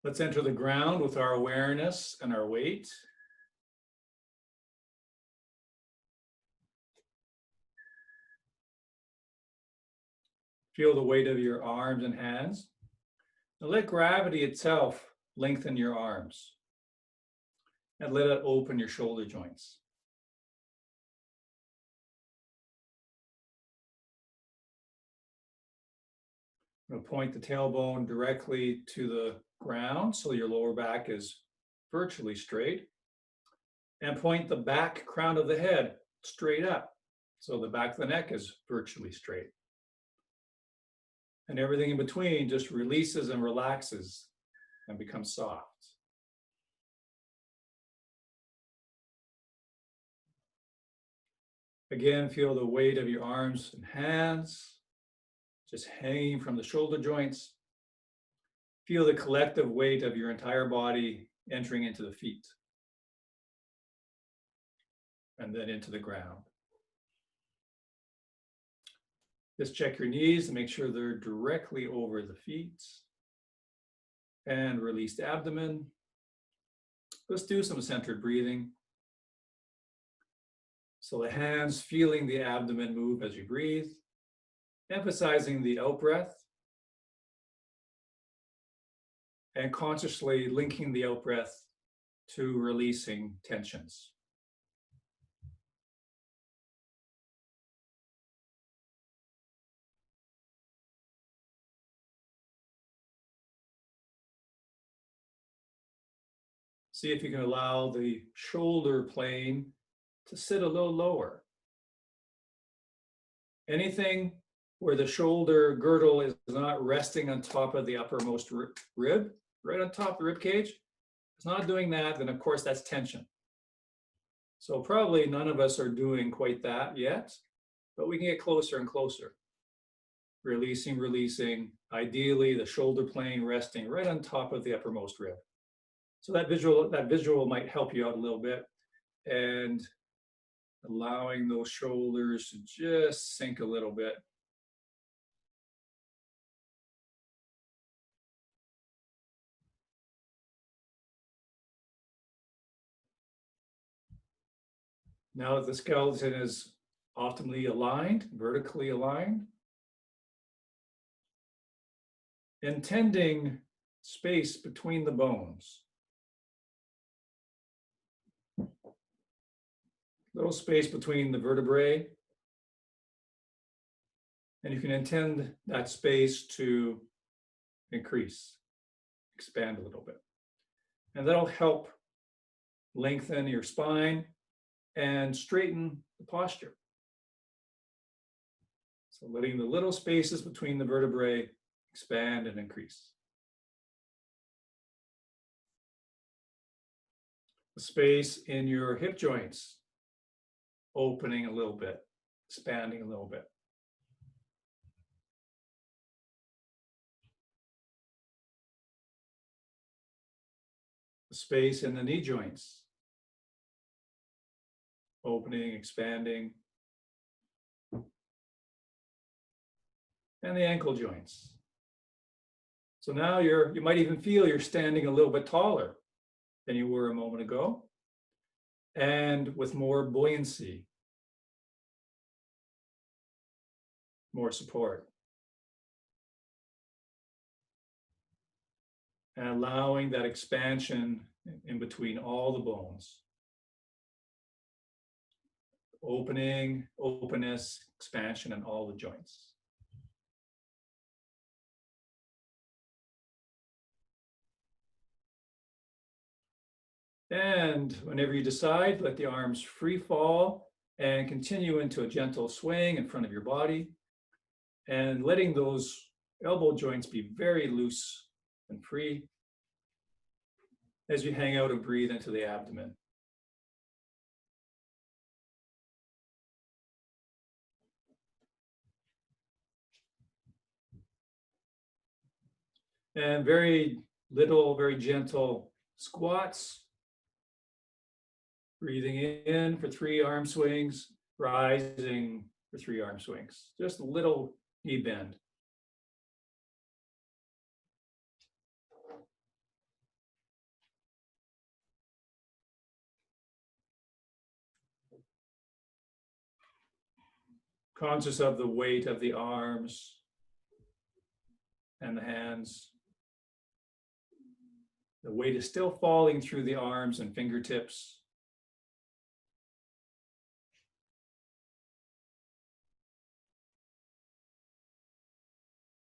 Let's enter the ground with our awareness and our weight. Feel the weight of your arms and hands. And let gravity itself lengthen your arms. And let it open your shoulder joints. I'm going to point the tailbone directly to the ground so your lower back is virtually straight. And point the back crown of the head straight up so the back of the neck is virtually straight. And everything in between just releases and relaxes and becomes soft. Again, feel the weight of your arms and hands just hanging from the shoulder joints. Feel the collective weight of your entire body entering into the feet and then into the ground. Just check your knees and make sure they're directly over the feet. And release the abdomen. Let's do some centered breathing. So the hands feeling the abdomen move as you breathe, emphasizing the out breath and consciously linking the out breath to releasing tensions. See if you can allow the shoulder plane to sit a little lower. Anything where the shoulder girdle is not resting on top of the uppermost rib, right on top of the rib cage, it's not doing that, then of course that's tension. So probably none of us are doing quite that yet, but we can get closer and closer. Releasing, releasing, ideally the shoulder plane resting right on top of the uppermost rib. So that visual might help you out a little bit, and allowing those shoulders to just sink a little bit. Now that the skeleton is optimally aligned, vertically aligned, intending space between the bones. Little space between the vertebrae. And you can intend that space to increase, expand a little bit. And that'll help lengthen your spine and straighten the posture. So letting the little spaces between the vertebrae expand and increase. The space in your hip joints opening a little bit, expanding a little bit. The space in the knee joints opening, expanding. And the ankle joints. So now you might even feel you're standing a little bit taller than you were a moment ago, and with more buoyancy, more support. And allowing that expansion in between all the bones. Opening, openness, expansion in all the joints. And whenever you decide, let the arms free fall and continue into a gentle swing in front of your body, and letting those elbow joints be very loose and free as you hang out and breathe into the abdomen. And very little, very gentle squats. Breathing in for 3 arm swings, rising for 3 arm swings. Just a little knee bend. Conscious of the weight of the arms and the hands. The weight is still falling through the arms and fingertips.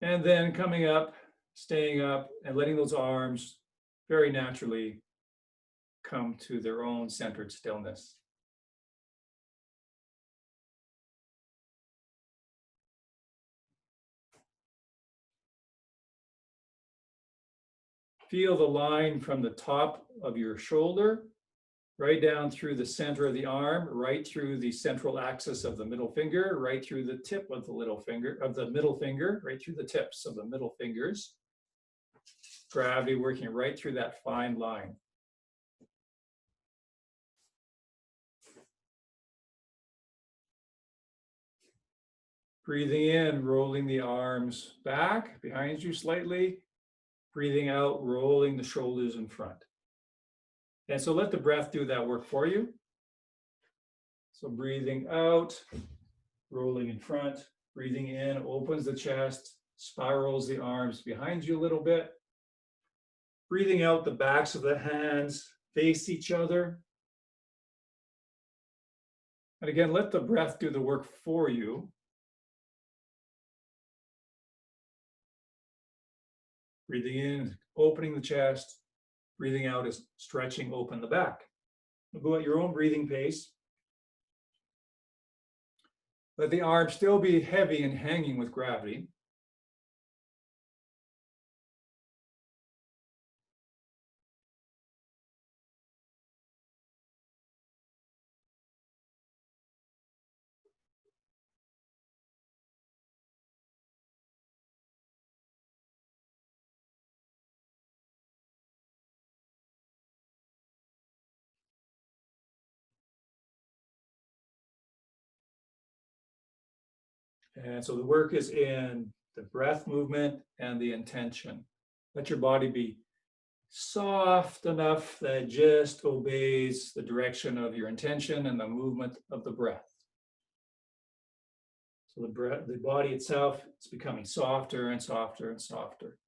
And then coming up, staying up, and letting those arms very naturally come to their own centered stillness. Feel the line from the top of your shoulder, right down through the center of the arm, right through the central axis of the middle finger, right through the tip of the middle finger, right through the tips of the middle fingers. Gravity working right through that fine line. Breathing in, rolling the arms back behind you slightly. Breathing out, rolling the shoulders in front. And so let the breath do that work for you. So breathing out, rolling in front. Breathing in, opens the chest, spirals the arms behind you a little bit. Breathing out, the backs of the hands face each other. And again, let the breath do the work for you. Breathing in, opening the chest. Breathing out is stretching open the back. Go at your own breathing pace. Let the arms still be heavy and hanging with gravity. And so the work is in the breath movement and the intention. Let your body be soft enough that it just obeys the direction of your intention and the movement of the breath. So the body itself is becoming softer and softer and softer.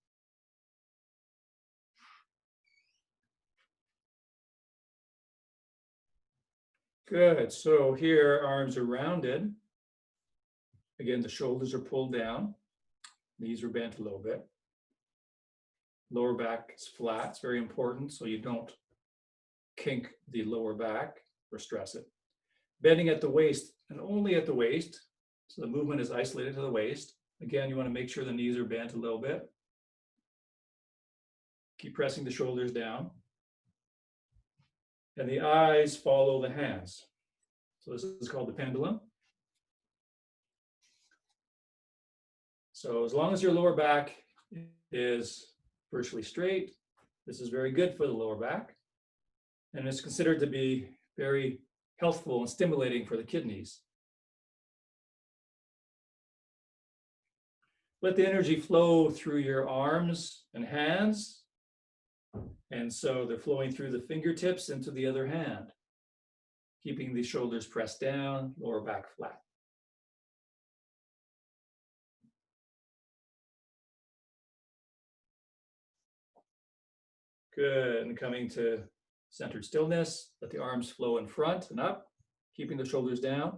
Good. So here, arms are rounded. Again, the shoulders are pulled down. Knees are bent a little bit. Lower back is flat. It's very important so you don't kink the lower back or stress it. Bending at the waist and only at the waist. So the movement is isolated to the waist. Again, you want to make sure the knees are bent a little bit. Keep pressing the shoulders down. And the eyes follow the hands. So this is called the pendulum. So as long as your lower back is virtually straight, this is very good for the lower back. And it's considered to be very healthful and stimulating for the kidneys. Let the energy flow through your arms and hands. And so they're flowing through the fingertips into the other hand, keeping the shoulders pressed down, lower back flat. Good, and coming to centered stillness, let the arms flow in front and up, keeping the shoulders down.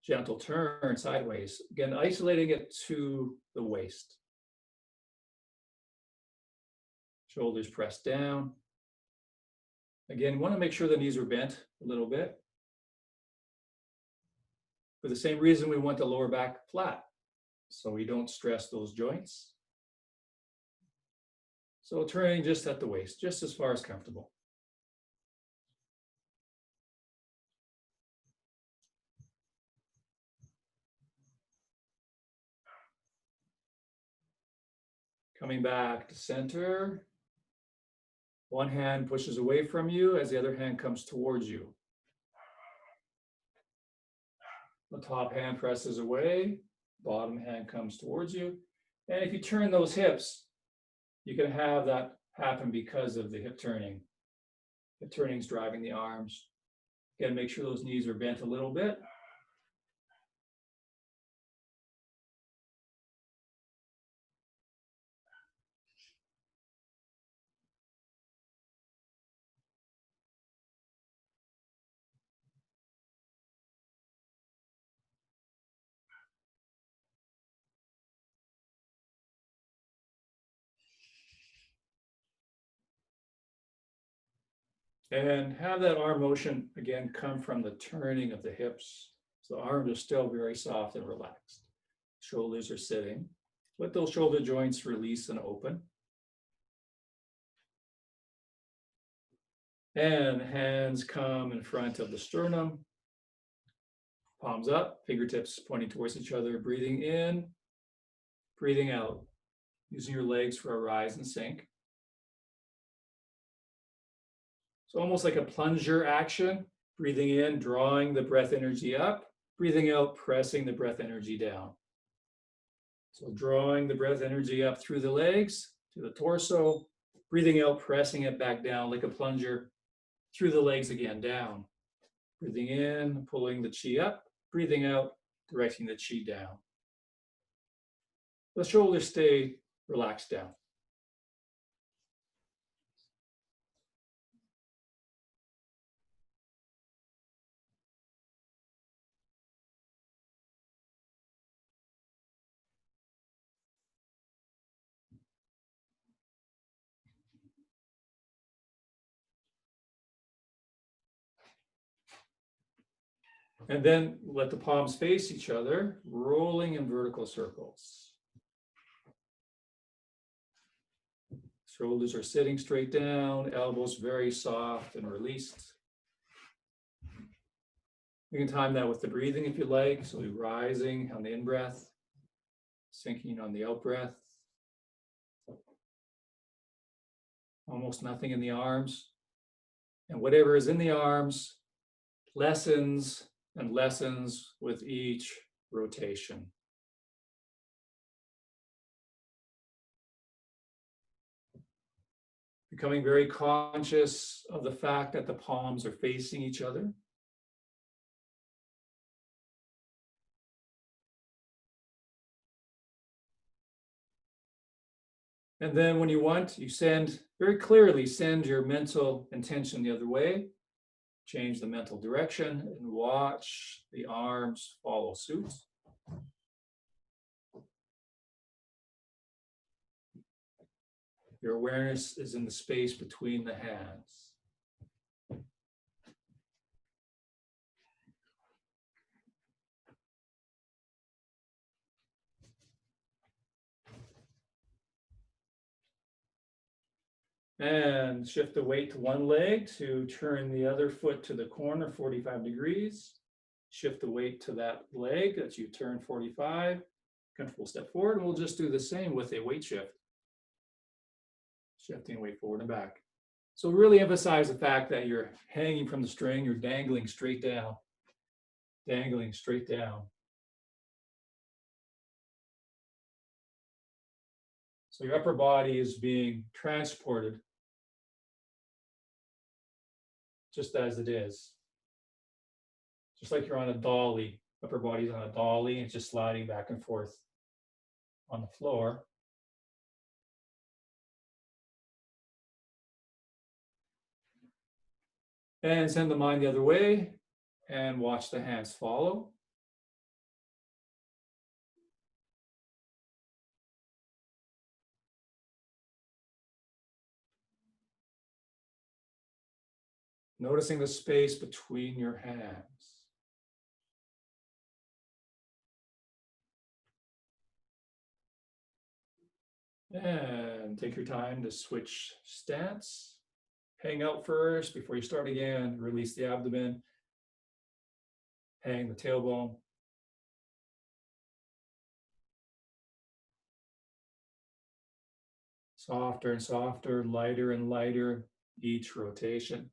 Gentle turn sideways. Again, isolating it to the waist. Shoulders pressed down. Again, want to make sure the knees are bent a little bit. For the same reason, we want the lower back flat, so we don't stress those joints. So turning just at the waist, just as far as comfortable. Coming back to center. One hand pushes away from you as the other hand comes towards you. The top hand presses away, bottom hand comes towards you. And if you turn those hips, you can have that happen because of the hip turning. Hip turning is driving the arms. Again, make sure those knees are bent a little bit. And have that arm motion again come from the turning of the hips. So the arms are still very soft and relaxed. Shoulders are sitting. Let those shoulder joints release and open. And hands come in front of the sternum. Palms up, fingertips pointing towards each other, breathing in, breathing out, using your legs for a rise and sink. So almost like a plunger action, breathing in, drawing the breath energy up, breathing out, pressing the breath energy down. So drawing the breath energy up through the legs to the torso, breathing out, pressing it back down like a plunger through the legs again, down. Breathing in, pulling the chi up, breathing out, directing the chi down. The shoulders stay relaxed down. And then let the palms face each other, rolling in vertical circles. Shoulders are sitting straight down, elbows very soft and released. You can time that with the breathing if you like. So you're rising on the in-breath, sinking on the out-breath. Almost nothing in the arms. And whatever is in the arms lessens and lessens with each rotation. Becoming very conscious of the fact that the palms are facing each other. And then when you want, you very clearly send your mental intention the other way. Change the mental direction and watch the arms follow suit. Your awareness is in the space between the hands. And shift the weight to one leg to turn the other foot to the corner 45 degrees. Shift the weight to that leg that you turn 45. Comfortable step forward. And we'll just do the same with a weight shift. Shifting weight forward and back. So really emphasize the fact that you're hanging from the string, you're dangling straight down. Dangling straight down. So your upper body is being transported just as it is. Just like you're on a dolly, upper body's on a dolly and just sliding back and forth on the floor. And send the mind the other way and watch the hands follow. Noticing the space between your hands. And take your time to switch stance. Hang out first before you start again. Release the abdomen. Hang the tailbone. Softer and softer, lighter and lighter each rotation.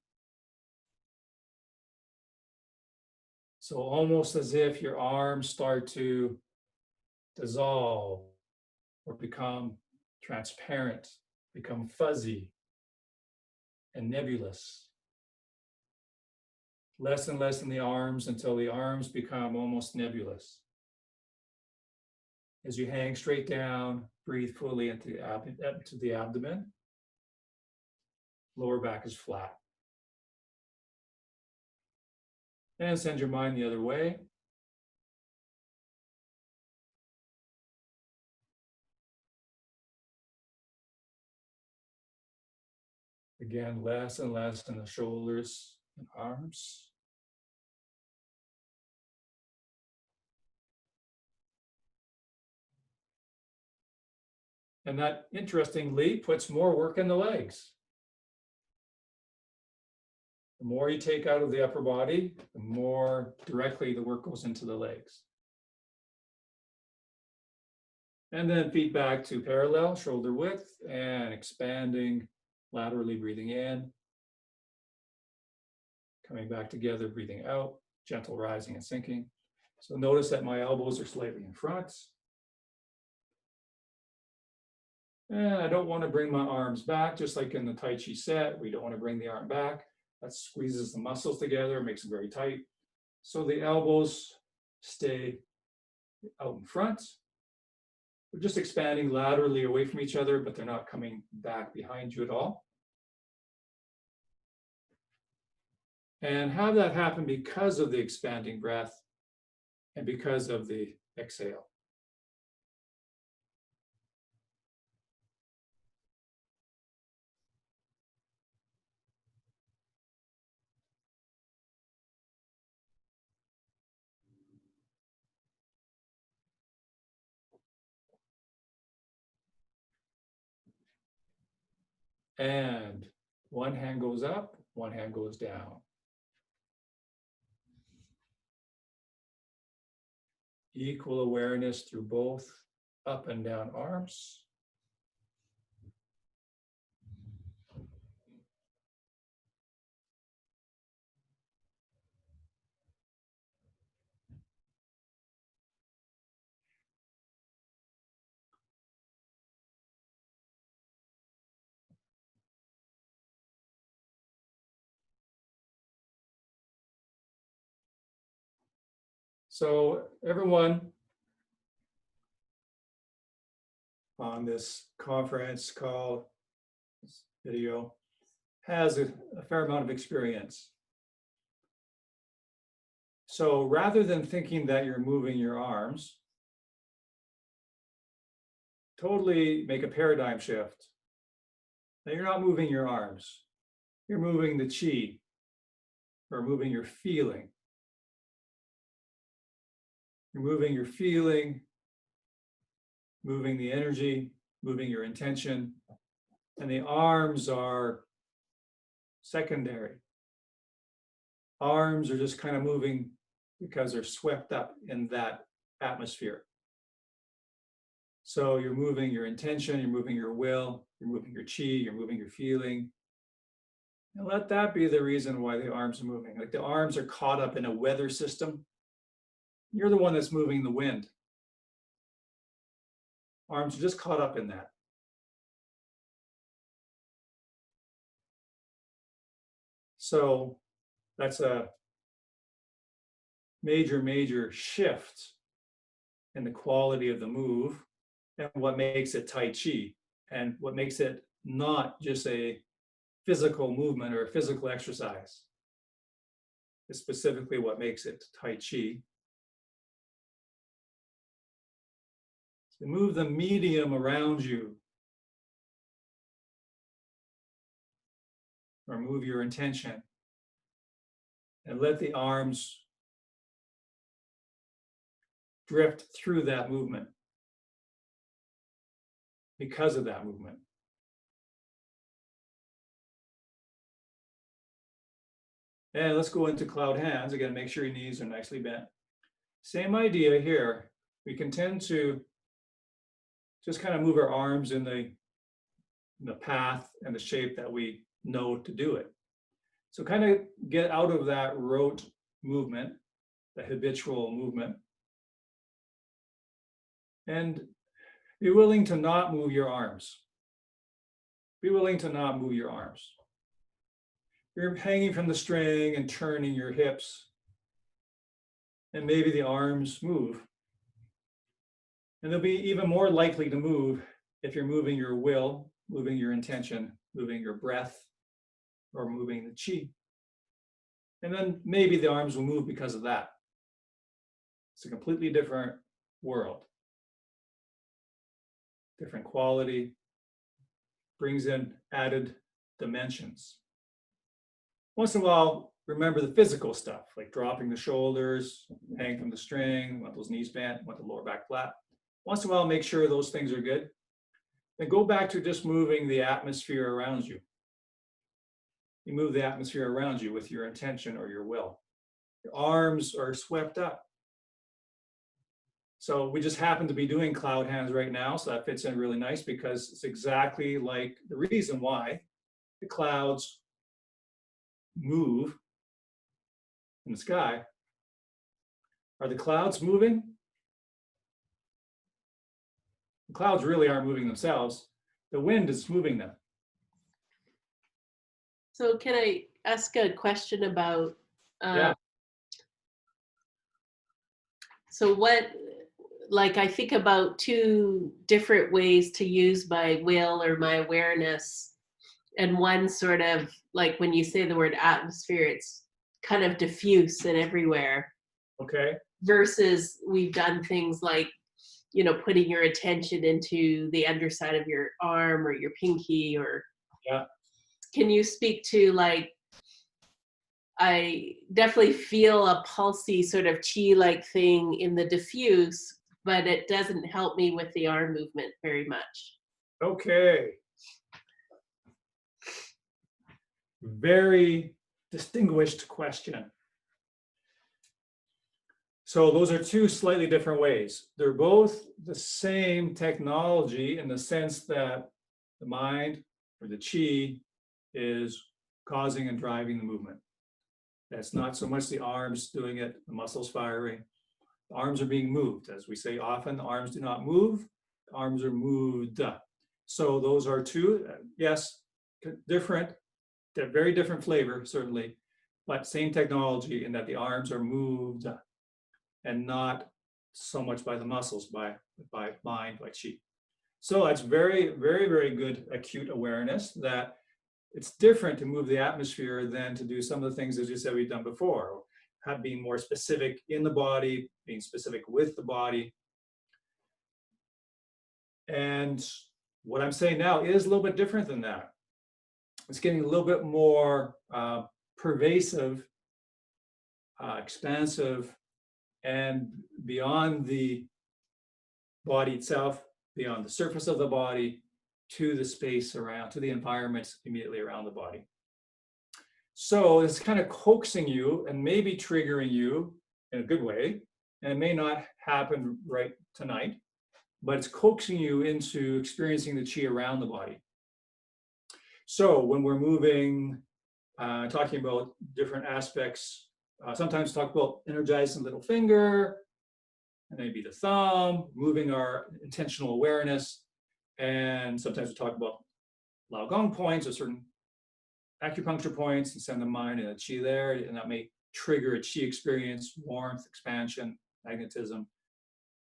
So almost as if your arms start to dissolve or become transparent, become fuzzy and nebulous. Less and less in the arms until the arms become almost nebulous. As you hang straight down, breathe fully into the abdomen. Lower back is flat. And send your mind the other way. Again, less and less in the shoulders and arms. And that, interestingly, puts more work in the legs. The more you take out of the upper body, the more directly the work goes into the legs. And then feet back to parallel, shoulder width, and expanding, laterally breathing in. Coming back together, breathing out, gentle rising and sinking. So notice that my elbows are slightly in front. And I don't want to bring my arms back, just like in the Tai Chi set. We don't want to bring the arm back. That squeezes the muscles together, makes it very tight. So the elbows stay out in front. We're just expanding laterally away from each other, but they're not coming back behind you at all. And have that happen because of the expanding breath and because of the exhale. And one hand goes up, one hand goes down. Equal awareness through both up and down arms. So everyone on this conference call, this video, has a fair amount of experience. So rather than thinking that you're moving your arms, totally make a paradigm shift. Now you're not moving your arms. You're moving the chi, or moving your feeling. You're moving your feeling, moving the energy, moving your intention, and the arms are secondary. Arms are just kind of moving because they're swept up in that atmosphere. So you're moving your intention, you're moving your will, you're moving your chi, you're moving your feeling. And let that be the reason why the arms are moving. Like the arms are caught up in a weather system. You're the one that's moving the wind. Arms are just caught up in that. So that's a major, major shift in the quality of the move and what makes it Tai Chi and what makes it not just a physical movement or a physical exercise. It's specifically what makes it Tai Chi. So move the medium around you, or move your intention, and let the arms drift through that movement because of that movement. And let's go into cloud hands. Again, make sure your knees are nicely bent. Same idea here. We can tend to just kind of move our arms in the path and the shape that we know to do it. So kind of get out of that rote movement, the habitual movement, and be willing to not move your arms. Be willing to not move your arms. You're hanging from the string and turning your hips, and maybe the arms move. And they'll be even more likely to move if you're moving your will, moving your intention, moving your breath, or moving the chi. And then maybe the arms will move because of that. It's a completely different world. Different quality, brings in added dimensions. Once in a while, remember the physical stuff, like dropping the shoulders, hang from the string, want those knees bent, want the lower back flat. Once in a while, make sure those things are good. Then go back to just moving the atmosphere around you. You move the atmosphere around you with your intention or your will. Your arms are swept up. So we just happen to be doing cloud hands right now, so that fits in really nice because it's exactly like the reason why the clouds move in the sky. Are the clouds moving? The clouds really aren't moving themselves. The wind is moving them. So can I ask a question about, Yeah. so what, like I think about two different ways to use my will or my awareness. And one sort of like when you say the word atmosphere, it's kind of diffuse and everywhere. Okay. Versus we've done things like, you know, putting your attention into the underside of your arm or your pinky or. Yeah. Can you speak to like, I definitely feel a pulsy sort of chi-like thing in the diffuse, but it doesn't help me with the arm movement very much. Okay. Very distinguished question. So those are two slightly different ways. They're both the same technology in the sense that the mind or the chi is causing and driving the movement. That's not so much the arms doing it, the muscles firing. The arms are being moved. As we say often, the arms do not move, the arms are moved. So those are two, yes, different, they're very different flavor, certainly, but same technology in that the arms are moved and not so much by the muscles, by mind, by chi. So that's very, very, very good acute awareness that it's different to move the atmosphere than to do some of the things, as you said, we've done before, have being more specific in the body, being specific with the body. And what I'm saying now is a little bit different than that. It's getting a little bit more pervasive, expansive, and beyond the body itself, beyond the surface of the body, to the space around, to the environment immediately around the body. So it's kind of coaxing you and maybe triggering you in a good way. And it may not happen right tonight, but it's coaxing you into experiencing the chi around the body. So when we're moving, talking about different aspects, sometimes talk about energizing the little finger, and maybe the thumb, moving our intentional awareness. And sometimes we talk about Lao Gong points or certain acupuncture points and send the mind and the chi there, and that may trigger a chi experience, warmth, expansion, magnetism,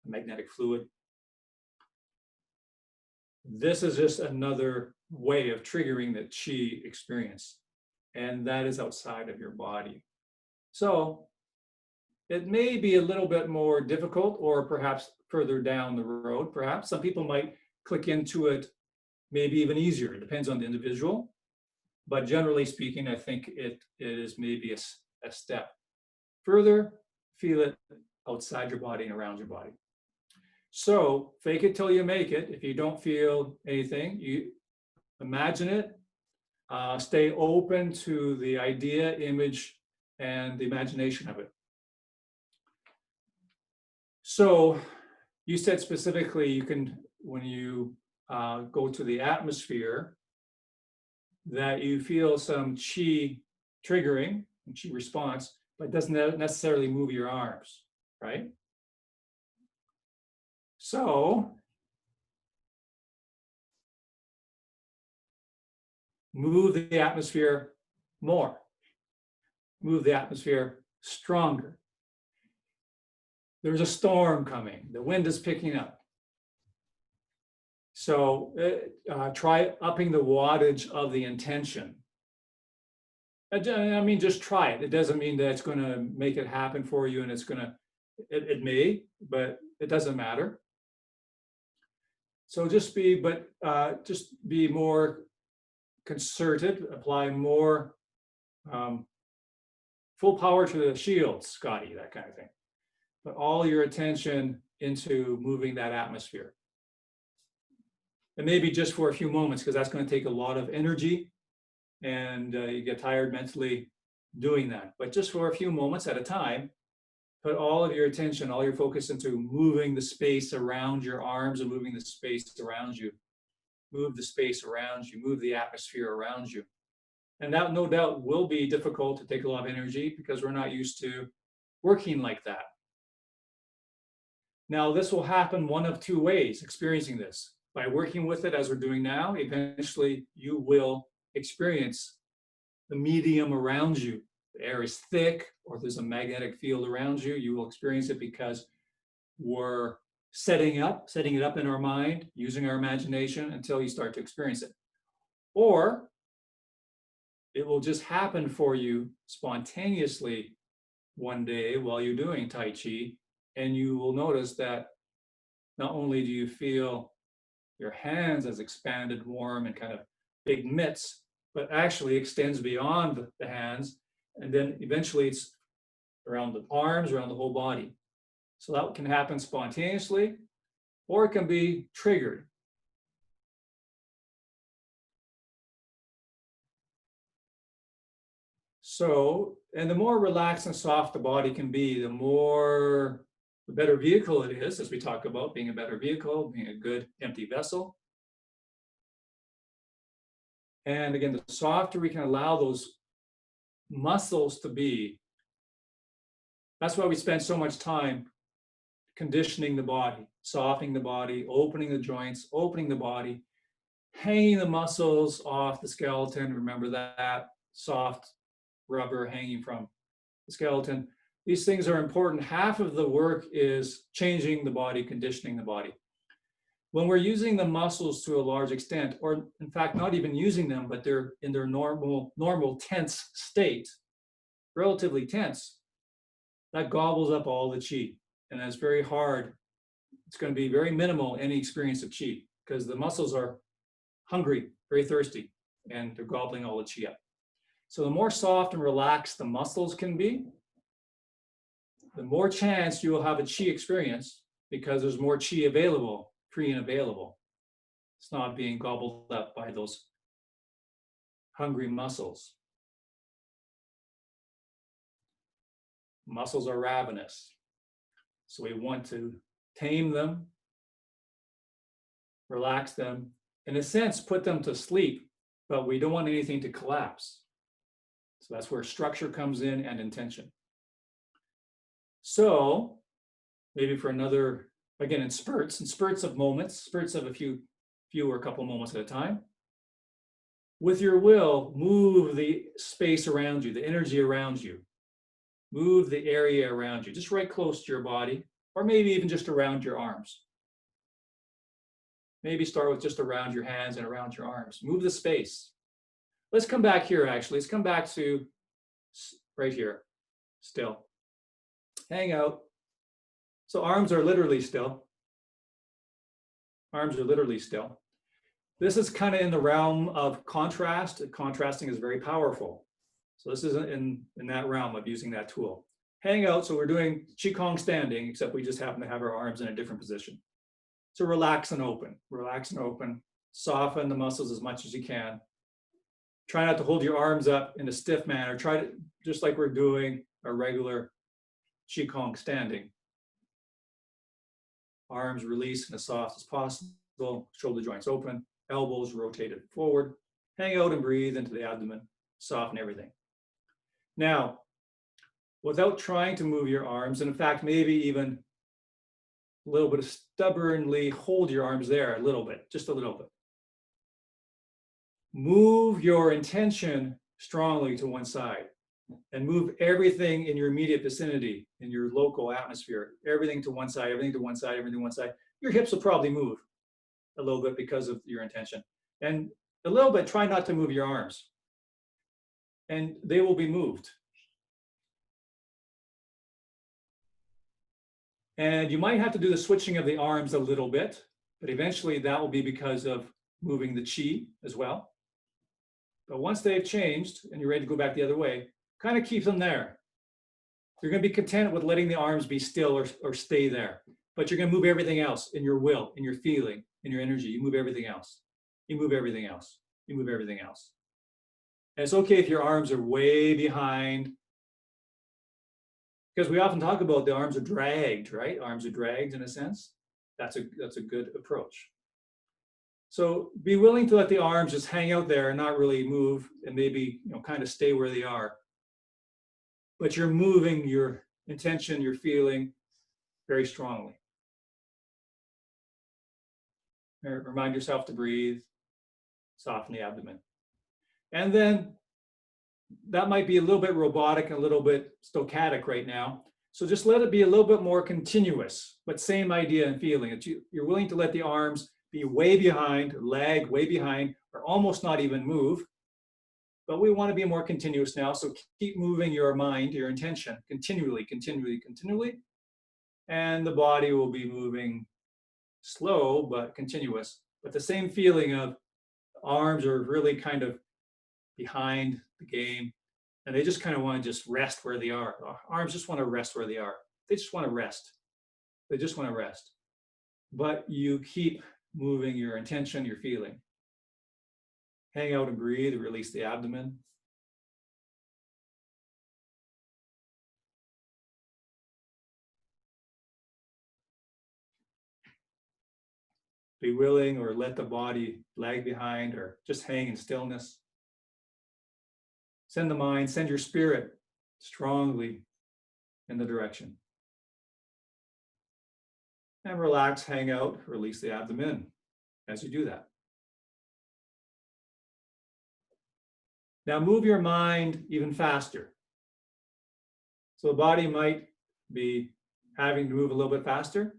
magnetic fluid. This is just another way of triggering the chi experience, and that is outside of your body. So it may be a little bit more difficult, or perhaps further down the road, perhaps. Some people might click into it maybe even easier. It depends on the individual. But generally speaking, I think it is maybe a step further. Feel it outside your body and around your body. So fake it till you make it. If you don't feel anything, you imagine it. Stay open to the idea, image, and the imagination of it. So you said specifically you can, when you go to the atmosphere, that you feel some chi triggering, chi response, but doesn't necessarily move your arms, right? So move the atmosphere more, move the atmosphere stronger. There's a storm coming, the wind is picking up. So try upping the wattage of the intention. I mean, just try it. It doesn't mean that it's going to make it happen for you, and it's going to, it may, but it doesn't matter. So just be more concerted, apply more full power to the shield, Scotty, that kind of thing. Put all your attention into moving that atmosphere. And maybe just for a few moments, because that's going to take a lot of energy and you get tired mentally doing that. But just for a few moments at a time, put all of your attention, all your focus into moving the space around your arms and moving the space around you. Move the space around you, move the atmosphere around you. And that no doubt will be difficult to take a lot of energy because we're not used to working like that. Now, this will happen one of two ways, experiencing this. By working with it as we're doing now, eventually you will experience the medium around you. The air is thick or there's a magnetic field around you. You will experience it because we're setting it up in our mind, using our imagination until you start to experience it. Or it will just happen for you spontaneously one day while you're doing Tai Chi, and you will notice that not only do you feel your hands as expanded, warm, and kind of big mitts, but actually extends beyond the hands, and then eventually it's around the arms, around the whole body. So that can happen spontaneously, or it can be triggered. So, and the more relaxed and soft the body can be, the better vehicle it is, as we talk about being a better vehicle, being a good empty vessel. And again, the softer we can allow those muscles to be, that's why we spend so much time conditioning the body, softening the body, opening the joints, opening the body, hanging the muscles off the skeleton. Remember that soft rubber hanging from the skeleton. These things are important. Half of the work is changing the body, conditioning the body. When we're using the muscles to a large extent, or in fact, not even using them, but they're in their normal tense state, relatively tense, that gobbles up all the qi. And that's very hard. It's going to be very minimal, any experience of qi, because the muscles are hungry, very thirsty, and they're gobbling all the qi up. So the more soft and relaxed the muscles can be, the more chance you will have a qi experience because there's more qi available, free and available. It's not being gobbled up by those hungry muscles. Muscles are ravenous. So we want to tame them, relax them, in a sense, put them to sleep, but we don't want anything to collapse. So that's where structure comes in and intention. So maybe for another, again, in spurts of moments, spurts of a few or a couple moments at a time. With your will, move the space around you, the energy around you. Move the area around you, just right close to your body, or maybe even just around your arms. Maybe start with just around your hands and around your arms. Move the space. Let's come back here, actually. Let's come back to right here, still. Hang out. So arms are literally still. Arms are literally still. This is kind of in the realm of contrast. Contrasting is very powerful. So this is in that realm of using that tool. Hang out, so we're doing Qigong standing, except we just happen to have our arms in a different position. So relax and open, soften the muscles as much as you can. Try not to hold your arms up in a stiff manner. Try to, just like we're doing a regular Qigong standing. Arms released and as soft as possible, shoulder joints open, elbows rotated forward. Hang out and breathe into the abdomen, soften everything. Now, without trying to move your arms, and in fact, maybe even a little bit of stubbornly hold your arms there a little bit, just a little bit. Move your intention strongly to one side and move everything in your immediate vicinity, in your local atmosphere, everything to one side, everything to one side, everything to one side. Your hips will probably move a little bit because of your intention. And a little bit, try not to move your arms. And they will be moved. And you might have to do the switching of the arms a little bit, but eventually that will be because of moving the qi as well. But once they've changed and you're ready to go back the other way, kind of keep them there. You're going to be content with letting the arms be still or stay there. But you're going to move everything else in your will, in your feeling, in your energy. You move everything else. You move everything else. You move everything else. And it's okay if your arms are way behind, because we often talk about the arms are dragged, right? Arms are dragged in a sense. That's a good approach. So be willing to let the arms just hang out there and not really move, and maybe, you know, kind of stay where they are. But you're moving your intention, your feeling very strongly. Remind yourself to breathe, soften the abdomen. And then that might be a little bit robotic and a little bit stochastic right now. So just let it be a little bit more continuous, but same idea and feeling. You're willing to let the arms be way behind, lag way behind, or almost not even move. But we want to be more continuous now. So keep moving your mind, your intention, continually. And the body will be moving slow, but continuous. But the same feeling of arms are really kind of behind the game. And they just kind of want to just rest where they are. Arms just want to rest where they are. They just want to rest. They just want to rest. But you keep moving your intention, your feeling. Hang out and breathe, release the abdomen. Be willing or let the body lag behind or just hang in stillness. Send the mind, send your spirit strongly in the direction. And relax, hang out, release the abdomen as you do that. Now move your mind even faster. So the body might be having to move a little bit faster,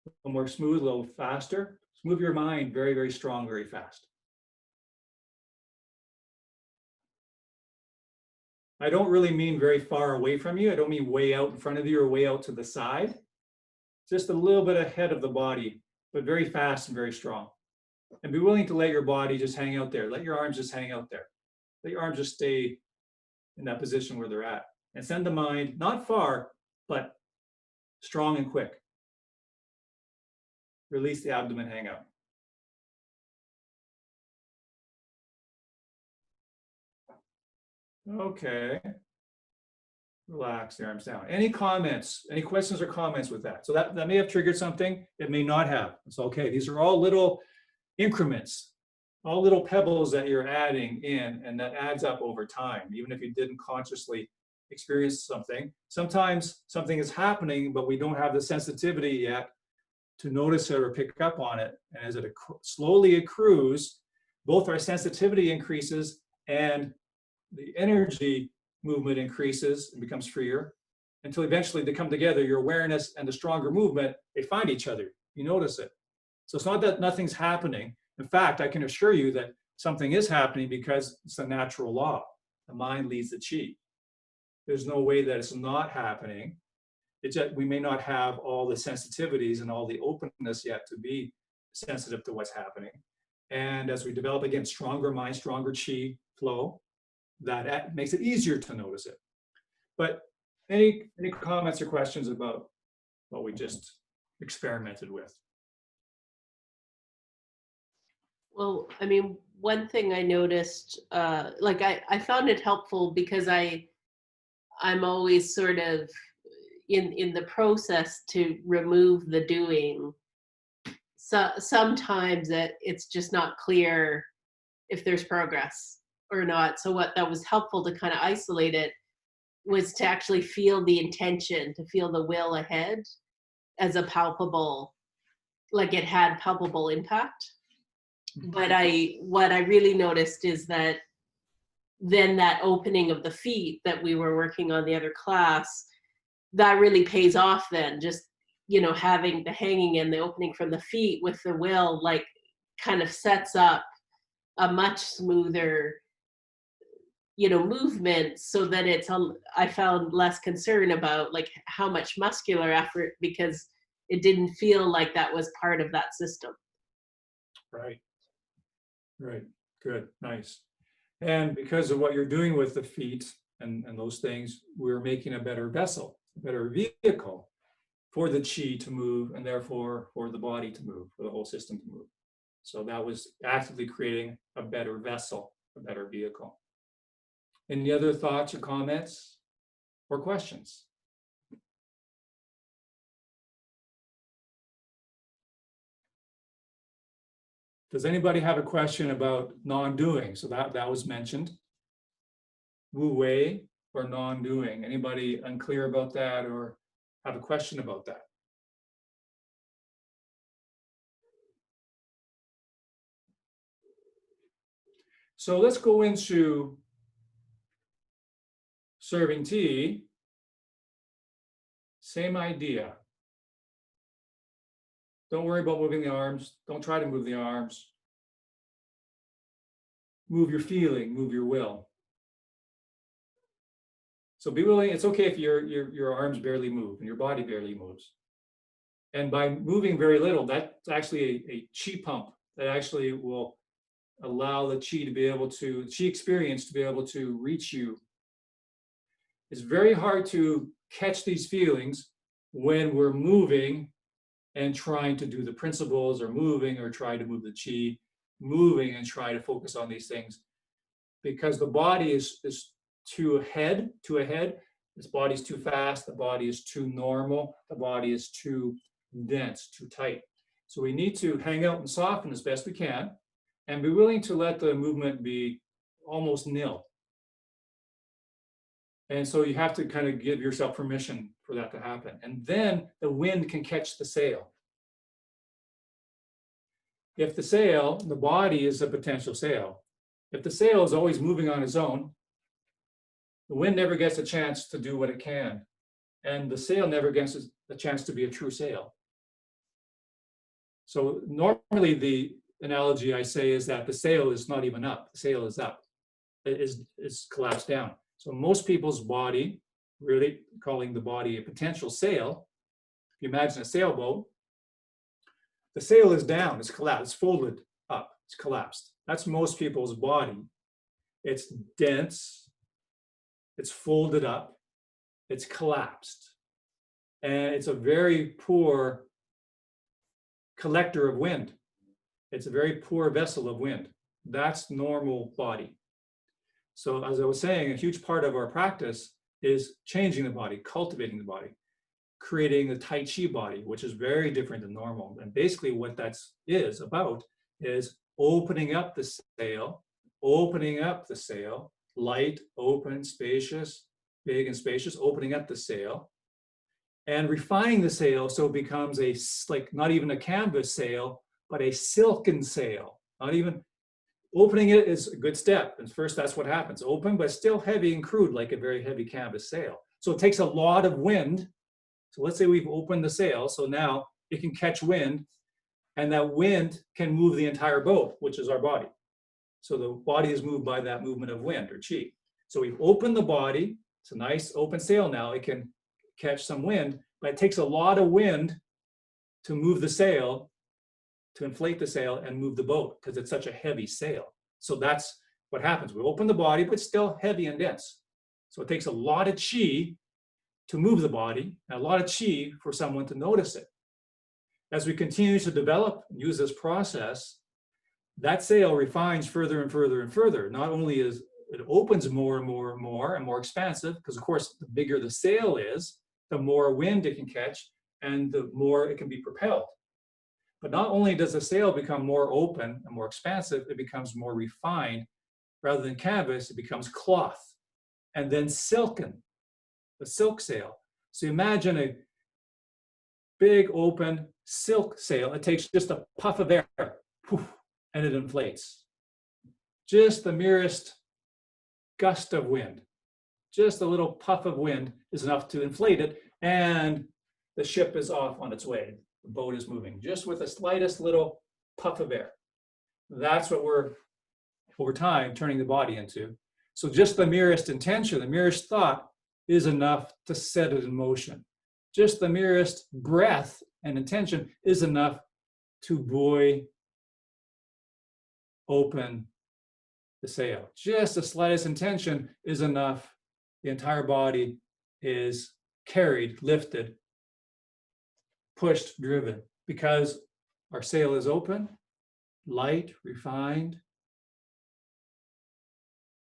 a little more smooth, a little faster. Just move your mind very, very strong, very fast. I don't really mean very far away from you. I don't mean way out in front of you or way out to the side. Just a little bit ahead of the body, but very fast and very strong. And be willing to let your body just hang out there. Let your arms just hang out there. Let your arms just stay in that position where they're at. And send the mind, not far, but strong and quick. Release the abdomen, hang out. Okay. Relax the arms down. Any comments, any questions or comments with that? So that may have triggered something. It may not have. It's okay. These are all little increments, all little pebbles that you're adding in, and that adds up over time, even if you didn't consciously experience something. Sometimes something is happening, but we don't have the sensitivity yet to notice it or pick up on it. And as it slowly accrues, both our sensitivity increases and the energy movement increases and becomes freer until eventually they come together. Your awareness and the stronger movement, they find each other. You notice it. So it's not that nothing's happening. In fact, I can assure you that something is happening because it's a natural law. The mind leads the chi. There's no way that it's not happening. It's that we may not have all the sensitivities and all the openness yet to be sensitive to what's happening. And as we develop, again, stronger mind, stronger chi flow, that makes it easier to notice it. But any comments or questions about what we just experimented with? Well, I mean, one thing I noticed, like I found it helpful because I'm always sort of in the process to remove the doing. So sometimes it's just not clear if there's progress or not. So what that was helpful to kind of isolate it was to actually feel the intention, to feel the will ahead as a palpable, like it had palpable impact. But what I really noticed is that then that opening of the feet that we were working on the other class, that really pays off then. Just, you know, having the hanging and the opening from the feet with the will, like kind of sets up a much smoother, you know, movement, so that I found less concern about like how much muscular effort, because it didn't feel like that was part of that system. Right. Right. Good, nice. And because of what you're doing with the feet and those things, we're making a better vessel, a better vehicle for the chi to move, and therefore for the body to move, for the whole system to move. So that was actively creating a better vessel, a better vehicle. Any other thoughts or comments or questions? Does anybody have a question about non-doing? So that was mentioned. Wu Wei or non-doing. Anybody unclear about that or have a question about that? So let's go into serving tea. Same idea. Don't worry about moving the arms. Don't try to move the arms. Move your feeling, move your will. So be willing. It's okay if your arms barely move and your body barely moves. And by moving very little, that's actually a chi pump that actually will allow the chi to be able to, chi experience to be able to reach you. It's very hard to catch these feelings when we're moving and trying to do the principles, or moving or try to move the chi, moving and try to focus on these things, because the body is too ahead. This body's too fast, the body is too normal, the body is too dense, too tight. So we need to hang out and soften as best we can and be willing to let the movement be almost nil. And so you have to kind of give yourself permission for that to happen. And then the wind can catch the sail. If the sail, the body is a potential sail. If the sail is always moving on its own, the wind never gets a chance to do what it can. And the sail never gets a chance to be a true sail. So normally the analogy I say is that the sail is not even up, the sail is up, it is collapsed down. So most people's body, really calling the body a potential sail, if you imagine a sailboat, the sail is down, it's collapsed, it's folded up, it's collapsed. That's most people's body. It's dense, it's folded up, it's collapsed. And it's a very poor collector of wind. It's a very poor vessel of wind. That's normal body. So as I was saying, a huge part of our practice is changing the body, cultivating the body, creating the Tai Chi body, which is very different than normal. And basically what that is about is opening up the sail, light, open, spacious, big and spacious, opening up the sail, and refining the sail so it becomes a, like, not even a canvas sail, but a silken sail. Not even, opening it is a good step. And first, that's what happens. Open, but still heavy and crude, like a very heavy canvas sail. So it takes a lot of wind. So let's say we've opened the sail. So now it can catch wind, and that wind can move the entire boat, which is our body. So the body is moved by that movement of wind, or chi. So we've opened the body. It's a nice open sail now. It can catch some wind, but it takes a lot of wind to move the sail, to inflate the sail and move the boat, because it's such a heavy sail. So that's what happens. We open the body, but still heavy and dense. So it takes a lot of chi to move the body, and a lot of chi for someone to notice it. As we continue to develop and use this process, that sail refines further and further and further. Not only is it opens more and more and more and more expansive, because of course, the bigger the sail is, the more wind it can catch and the more it can be propelled. But not only does the sail become more open and more expansive, it becomes more refined. Rather than canvas, it becomes cloth, and then silken, the silk sail. So imagine a big open silk sail. It takes just a puff of air, poof, and it inflates. Just the merest gust of wind, just a little puff of wind is enough to inflate it, and the ship is off on its way. The boat is moving just with the slightest little puff of air. That's what we're, over time, turning the body into. So just the merest intention, the merest thought is enough to set it in motion. Just the merest breath and intention is enough to buoy, open, the sail. Just the slightest intention is enough. The entire body is carried, lifted, pushed, driven, because our sail is open, light, refined,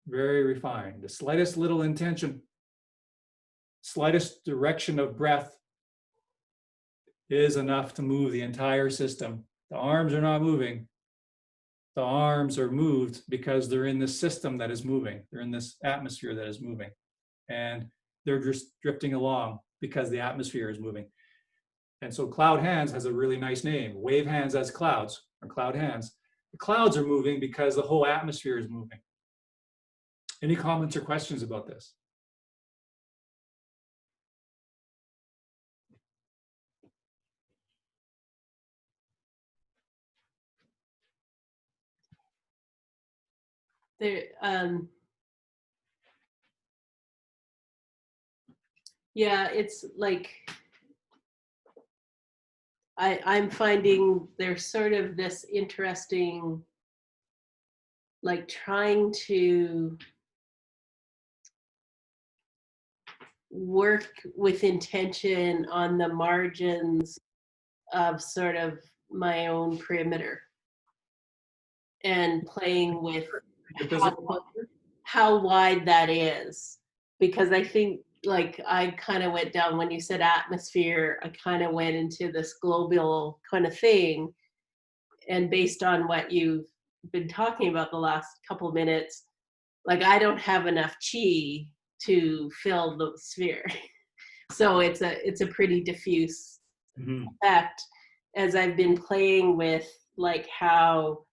very refined. The slightest little intention, slightest direction of breath is enough to move the entire system. The arms are not moving. The arms are moved because they're in this system that is moving. They're in this atmosphere that is moving. And they're just drifting along because the atmosphere is moving. And so cloud hands has a really nice name. Wave hands as clouds, or cloud hands. The clouds are moving because the whole atmosphere is moving. Any comments or questions about this? There, yeah, it's like I'm finding there's sort of this interesting, like trying to work with intention on the margins of sort of my own perimeter and playing with Your physical- how wide that is. Because I think like I kind of went down when you said atmosphere, I kind of went into this global kind of thing. And based on what you've been talking about the last couple minutes, like I don't have enough chi to fill the sphere. So it's a pretty diffuse Mhm. effect as I've been playing with like how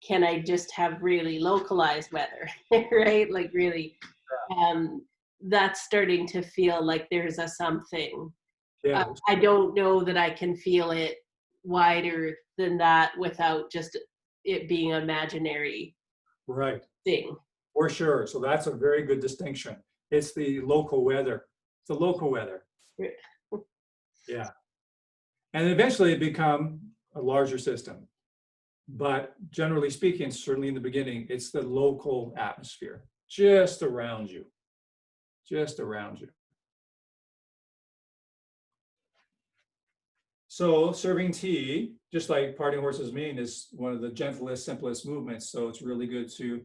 can I just have really localized weather, right? Like really, that's starting to feel like there's a something. Yeah, I don't know that I can feel it wider than that without just it being an imaginary right, thing. for sure. So that's a very good distinction. It's the local weather. It's the local weather. Yeah. And eventually it become a larger system. But generally speaking, certainly in the beginning, it's the local atmosphere just around you, just around you. So serving tea, just like parting horse's mane, is one of the gentlest, simplest movements. So it's really good to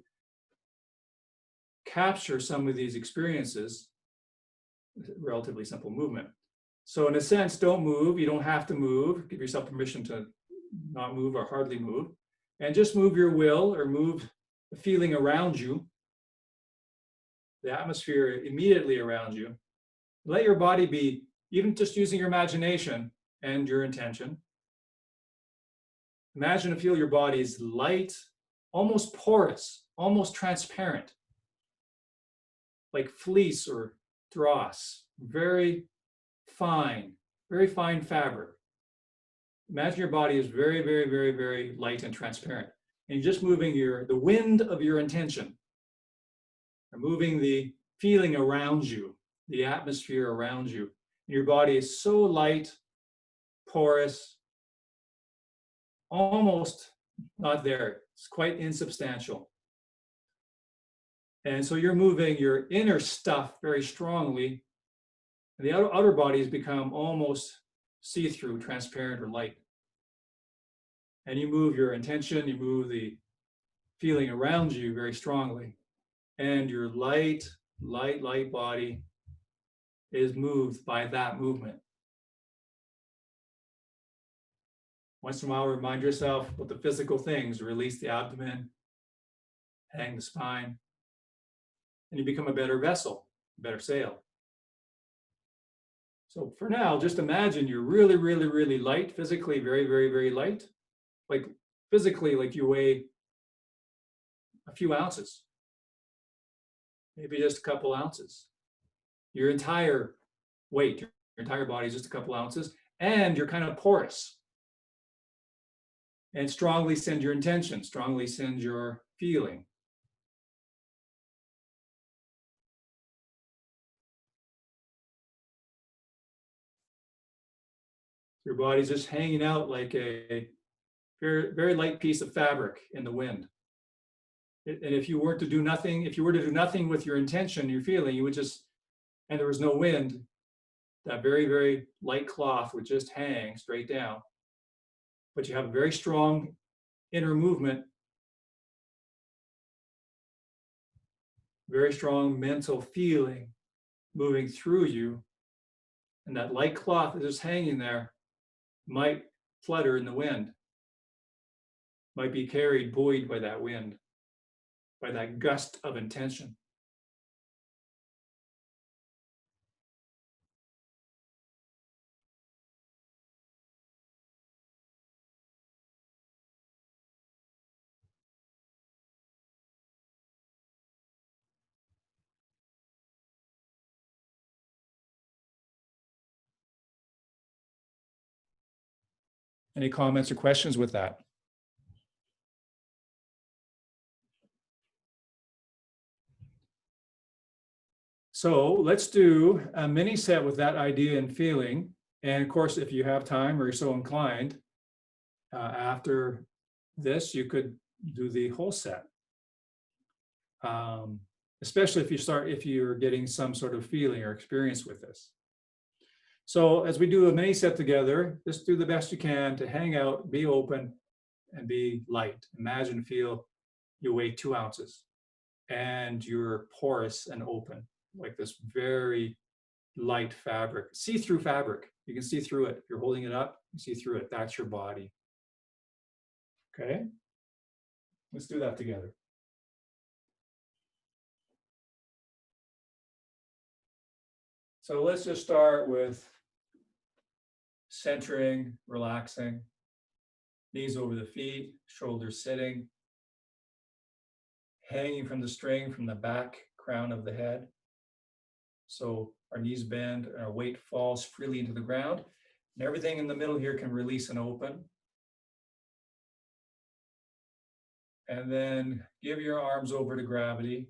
capture some of these experiences, relatively simple movement. So in a sense, don't move. You don't have to move. Give yourself permission to not move or hardly move. And just move your will or move the feeling around you, the atmosphere immediately around you. Let your body be, even just using your imagination and your intention. Imagine and feel your body is light, almost porous, almost transparent, like fleece or dross, very fine fabric. Imagine your body is very, very, very, very light and transparent. And you're just moving the wind of your intention, or moving the feeling around you, the atmosphere around you. And your body is so light, porous, almost not there. It's quite insubstantial. And so you're moving your inner stuff very strongly. And the outer bodies become almost see-through, transparent, or light. And you move your intention, you move the feeling around you very strongly. And your light body is moved by that movement. Once in a while, remind yourself what the physical things, release the abdomen, hang the spine, and you become a better vessel, a better sail. So for now, just imagine you're really, really, really light, physically very, very, very light. Like physically, like you weigh a few ounces, maybe just a couple ounces. Your entire weight, your entire body is just a couple ounces, and you're kind of porous. And strongly send your intention, strongly send your feeling. Your body's just hanging out like a very, very light piece of fabric in the wind. And if you were to do nothing, if you were to do nothing with your intention, your feeling, you would just, and there was no wind, that very, very light cloth would just hang straight down. But you have a very strong inner movement, very strong mental feeling moving through you. And that light cloth that is hanging there might flutter in the wind, might be carried, buoyed by that wind, by that gust of intention. Any comments or questions with that? So let's do a mini set with that idea and feeling. And of course, if you have time or you're so inclined, after this, you could do the whole set. Especially if you're getting some sort of feeling or experience with this. So as we do a mini set together, just do the best you can to hang out, be open, and be light. Imagine, feel you weigh 2 ounces and you're porous and open, like this very light fabric, see-through fabric. You can see through it. If you're holding it up, you see through it. That's your body. Okay, let's do that together. So let's just start with centering, relaxing, knees over the feet, shoulders sitting, hanging from the string from the back crown of the head. So our knees bend, and our weight falls freely into the ground, and everything in the middle here can release and open. And then give your arms over to gravity.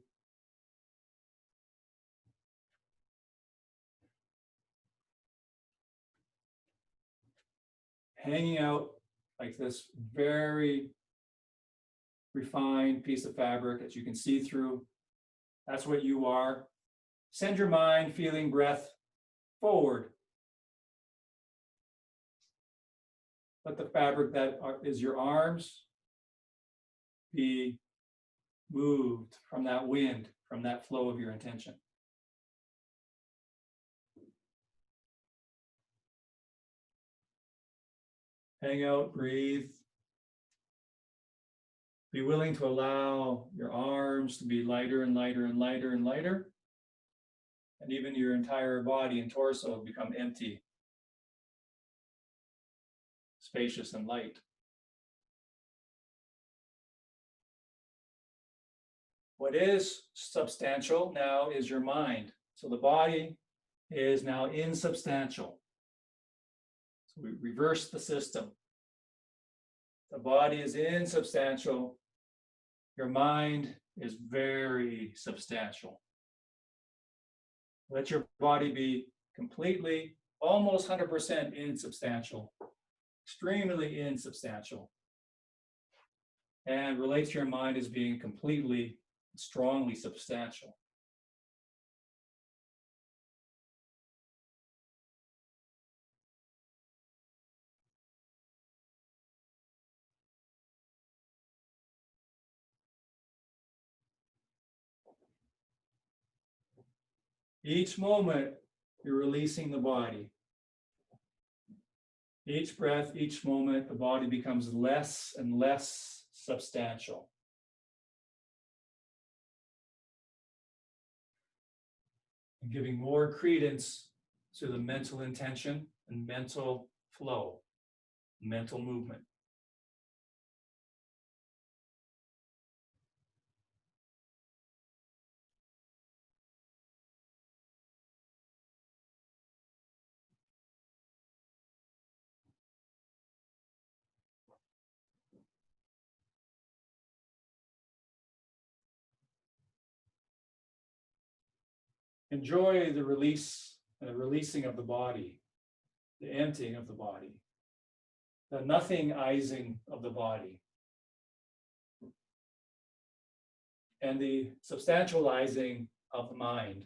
Hanging out like this very refined piece of fabric that you can see through. That's what you are. Send your mind, feeling, breath forward. Let the fabric that is your arms be moved from that wind, from that flow of your intention. Hang out, breathe. Be willing to allow your arms to be lighter and lighter and lighter and lighter. And even your entire body and torso become empty, spacious and light. What is substantial now is your mind. So the body is now insubstantial. So we reverse the system. The body is insubstantial. Your mind is very substantial. Let your body be completely, almost 100% insubstantial, extremely insubstantial. And relate to your mind as being completely, strongly substantial. Each moment, you're releasing the body. Each breath, each moment, the body becomes less and less substantial. And giving more credence to the mental intention and mental flow, mental movement. Enjoy the release and the releasing of the body, the emptying of the body, the nothingizing of the body. and the substantializing of the mind.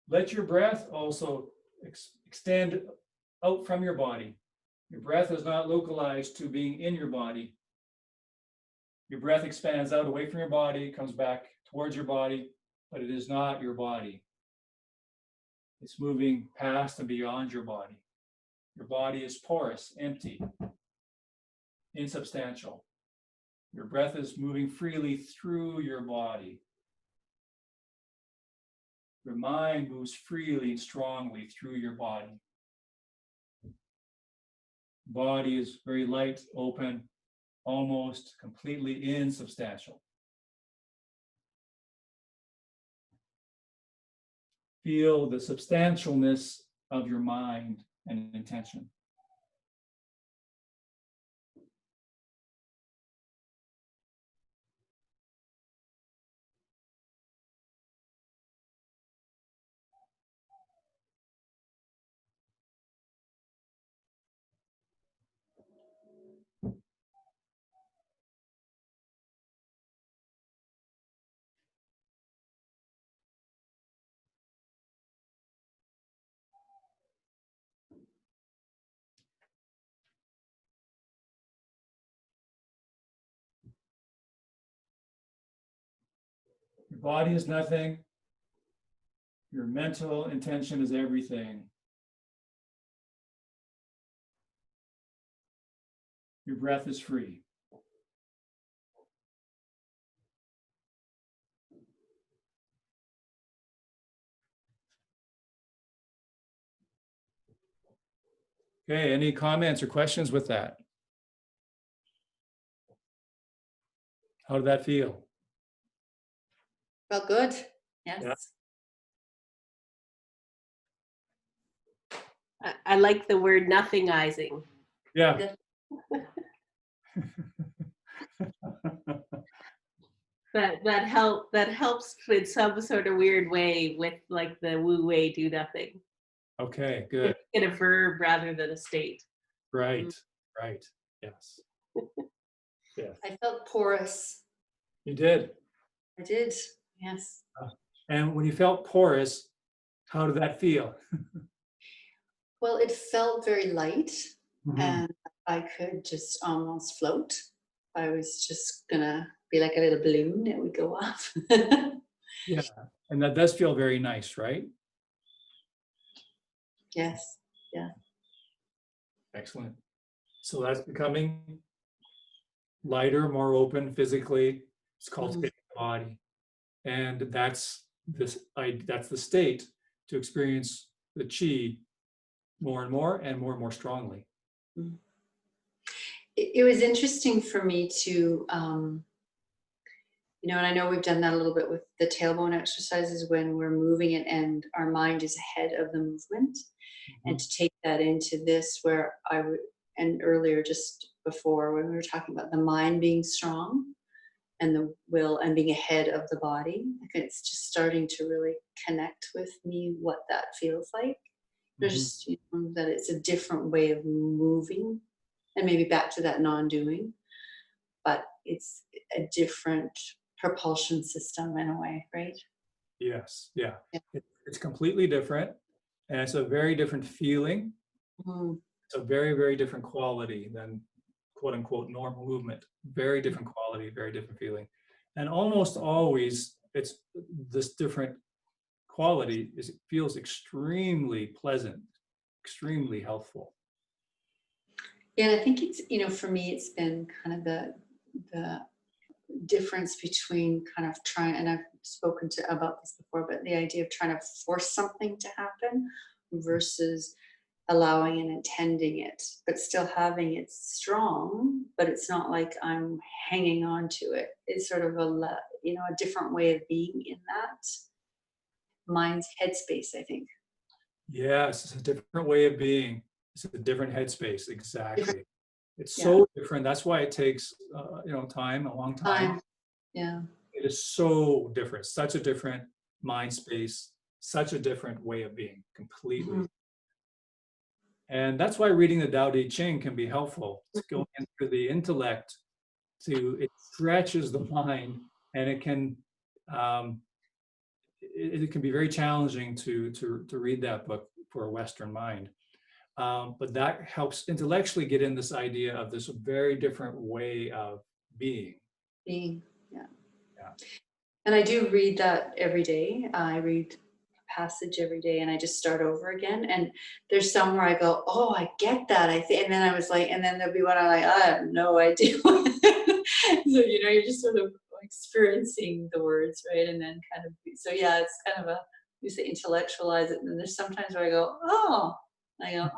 Let your breath also extend out from your body. Your breath is not localized to being in your body. Your breath expands out away from your body, comes back towards your body, but it is not your body. It's moving past and beyond your body. Your body is porous, empty, insubstantial. Your breath is moving freely through your body. Your mind moves freely and strongly through your body. Body is very light, open, almost completely insubstantial. Feel the substantialness of your mind and intention. Your body is nothing. Your mental intention is everything. Your breath is free. Okay, any comments or questions with that? How did that feel? Felt good. Yes. Yeah. I like the word nothingizing. Yeah. That helps in some sort of weird way with like the Wu Wei do nothing. Okay, good. In a verb rather than a state. Right, right. Yes. Yes. I felt porous. You did. I did. Yes. And when you felt porous, how did that feel? Well, it felt very light Mhm. and I could just almost float. I was just gonna be like a little balloon. It would go up. Yeah, and that does feel very nice, right? Yes. Excellent. So that's becoming lighter, more open physically. It's cultivating the body. And that's the state to experience the chi more and more strongly. It was interesting for me to, and I know we've done that a little bit with the tailbone exercises when we're moving it and our mind is ahead of the movement. And to take that into this where and earlier just before when we were talking about the mind being strong and the will and being ahead of the body, I think it's just starting to really connect with me what that feels like. There's just that it's a different way of moving and maybe back to that non-doing, but it's a different propulsion system in a way, right? Yes, yeah. Yeah. It's completely different, and it's a very different feeling. It's a very, very different quality than quote unquote normal movement. Very different quality, very different feeling. And almost always it's this different quality is it feels extremely pleasant, extremely healthful. Yeah, and I think it's, for me, it's been kind of the difference between kind of trying, and I've spoken about this before, but the idea of trying to force something to happen versus allowing and intending it, but still having it strong, but it's not like I'm hanging on to it. It's sort of a different way of being in that mind's headspace, I think. Yes, it's a different way of being. It's a different headspace, exactly. It's Yeah. so different. That's why it takes, time, a long time. Yeah. It is so different, such a different mind space, such a different way of being, completely. And that's why reading the Tao Te Ching can be helpful. It's going into the intellect it stretches the mind, and it can it can be very challenging to read that book for a Western mind. But that helps intellectually get in this idea of this very different way of being. Being, yeah. Yeah. And I do read that every day. I read a passage every day, and I just start over again. And there's some where I go, oh, I get that. I think, and then I was like, and then there'll be one I'm like, I have no idea. So, you know, you're just sort of experiencing the words, right? And then kind of, so yeah, it's kind of you say intellectualize it. And then there's sometimes where I go, oh, oh. Yeah.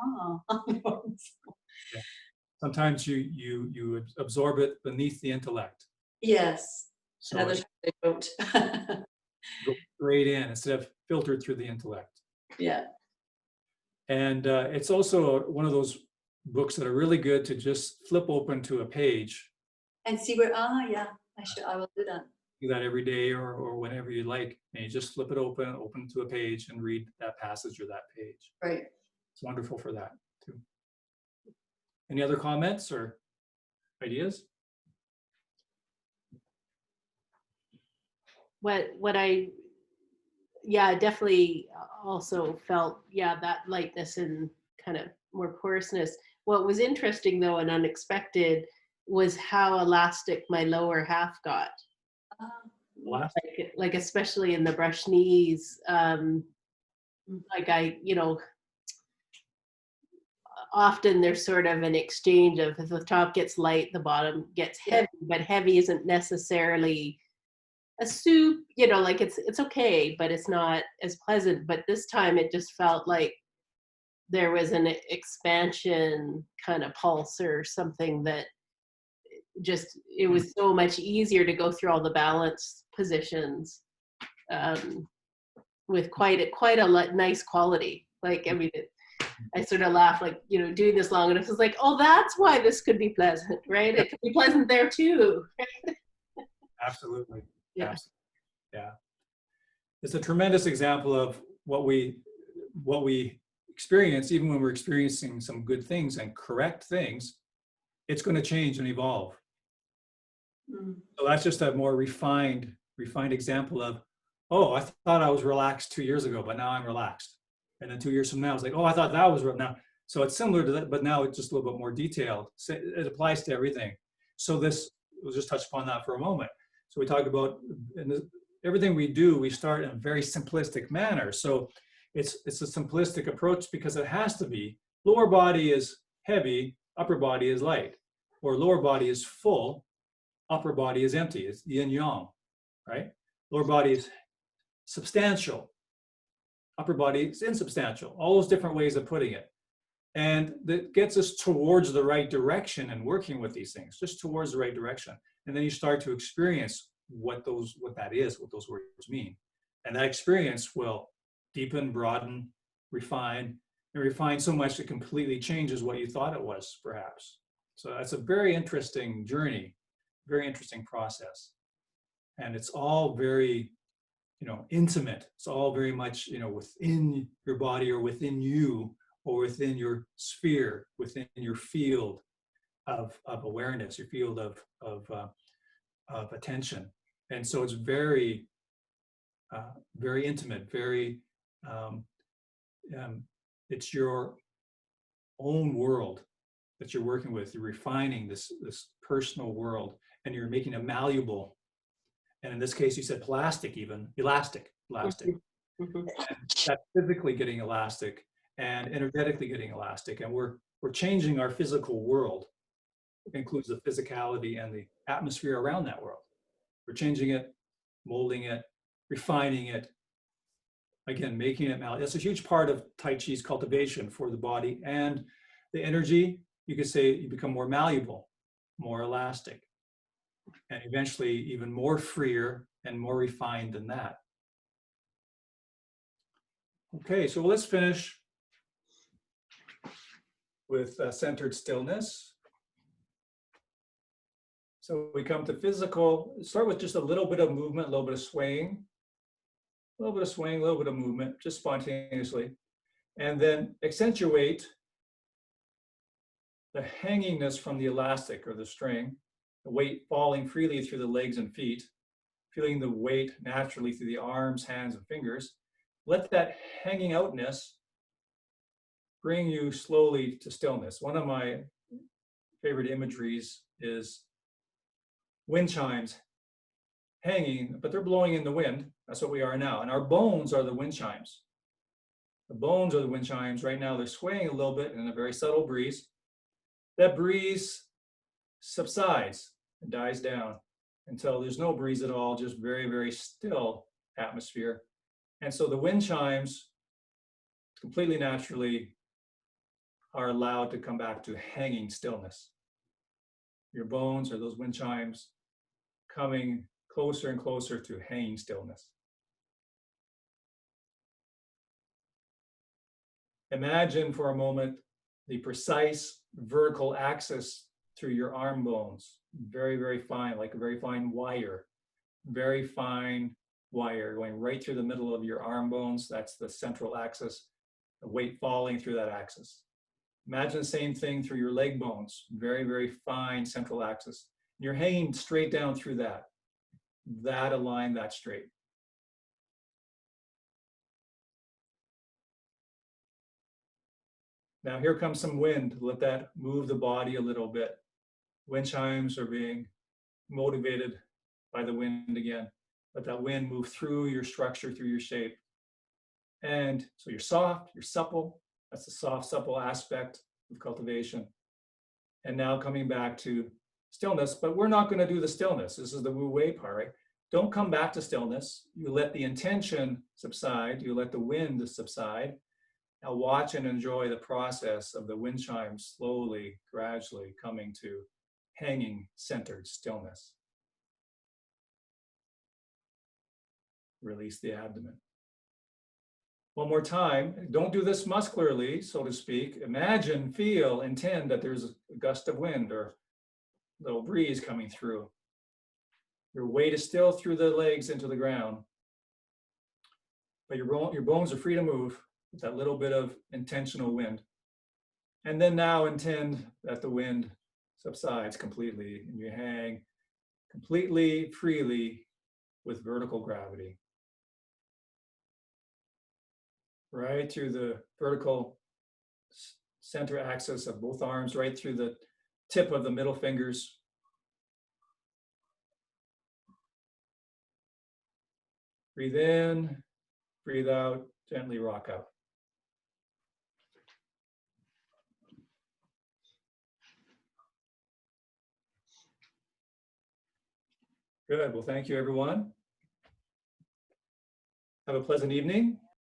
Sometimes you absorb it beneath the intellect. Yes. So And others they don't. go straight in instead of filtered through the intellect. Yeah. And it's also one of those books that are really good to just flip open to a page. And see where, yeah, I will do that. Do that every day or whenever you like. And you just flip it open to a page and read that passage or that page. Right. It's wonderful for that too. Any other comments or ideas? What I, yeah, definitely also felt, yeah, that lightness and kind of more porousness. What was interesting though and unexpected was how elastic my lower half got. Like especially in the brush knees, like I, you know, often there's sort of an exchange of if the top gets light, the bottom gets heavy, but heavy isn't necessarily a soup, you know, like it's okay, but it's not as pleasant. But this time it just felt like there was an expansion kind of pulse or something that just, it was so much easier to go through all the balance positions with quite a nice quality. Like, I mean, I sort of laugh, like, you know, doing this long enough, it's like, oh, that's why this could be pleasant, right? It could be pleasant there too. Absolutely. Yeah. Absolutely. Yeah. It's a tremendous example of what we experience, even when we're experiencing some good things and correct things, it's going to change and evolve. So that's just a more refined example of, oh, I thought I was relaxed 2 years ago, but now I'm relaxed. And then 2 years from now, it's like, oh, I thought that was now. So it's similar to that, but now it's just a little bit more detailed. So it applies to everything. So we'll just touch upon that for a moment. So we talk about everything we do, we start in a very simplistic manner. So it's a simplistic approach because it has to be. Lower body is heavy, upper body is light. Or lower body is full, upper body is empty. It's yin yang, right? Lower body is substantial, upper body is insubstantial. All those different ways of putting it. And that gets us towards the right direction and working with these things, just towards the right direction. And then you start to experience what that is, what those words mean. And that experience will deepen, broaden, refine, and refine so much it completely changes what you thought it was, perhaps. So that's a very interesting journey, very interesting process. And it's all very, intimate. It's all very much, within your body or within you or within your sphere, within your field of awareness, your field of attention. And so it's very, very intimate, very, it's your own world that you're working with. You're refining this personal world, and you're making it malleable. And in this case, you said plastic, even elastic. Mm-hmm. And that's physically getting elastic and energetically getting elastic. And we're changing our physical world. It includes the physicality and the atmosphere around that world. We're changing it, molding it, refining it, again, making it malleable. That's a huge part of Tai Chi's cultivation for the body and the energy. You could say you become more malleable, more elastic, and eventually even more freer and more refined than that. Okay, so let's finish with centered stillness. So we come to physical, start with just a little bit of movement, a little bit of swaying, a little bit of swaying, a little bit of movement, just spontaneously. And then accentuate the hangingness from the elastic or the string, the weight falling freely through the legs and feet, feeling the weight naturally through the arms, hands, and fingers. Let that hanging outness bring you slowly to stillness. One of my favorite imageries is wind chimes hanging, but they're blowing in the wind. That's what we are now. And our bones are the wind chimes. The bones are the wind chimes. Right now, they're swaying a little bit in a very subtle breeze. That breeze subsides and dies down until there's no breeze at all, just very, very still atmosphere. And so the wind chimes completely naturally are allowed to come back to hanging stillness. Your bones are those wind chimes coming closer and closer to hanging stillness. Imagine for a moment the precise vertical axis through your arm bones, very, very fine, like a very fine wire going right through the middle of your arm bones. That's the central axis, the weight falling through that axis. Imagine the same thing through your leg bones, very, very fine central axis. You're hanging straight down through that align, that straight. Now here comes some wind. Let that move the body a little bit. Wind chimes are being motivated by the wind again. Let that wind move through your structure, through your shape. And so you're soft, you're supple. That's the soft, supple aspect of cultivation. And now coming back to stillness, but we're not going to do the stillness. This is the Wu Wei part, right? Don't come back to stillness. You let the intention subside. You let the wind subside. Now watch and enjoy the process of the wind chimes slowly, gradually coming to hanging, centered stillness. Release the abdomen. One more time. Don't do this muscularly, so to speak. Imagine, feel, intend that there's a gust of wind or a little breeze coming through. Your weight is still through the legs into the ground, but your bones are free to move with that little bit of intentional wind. And then now intend that the wind subsides completely and you hang completely freely with vertical gravity. Right through the vertical center axis of both arms, right through the tip of the middle fingers. Breathe in, breathe out, gently rock out. Good, well, thank you everyone. Have a pleasant evening.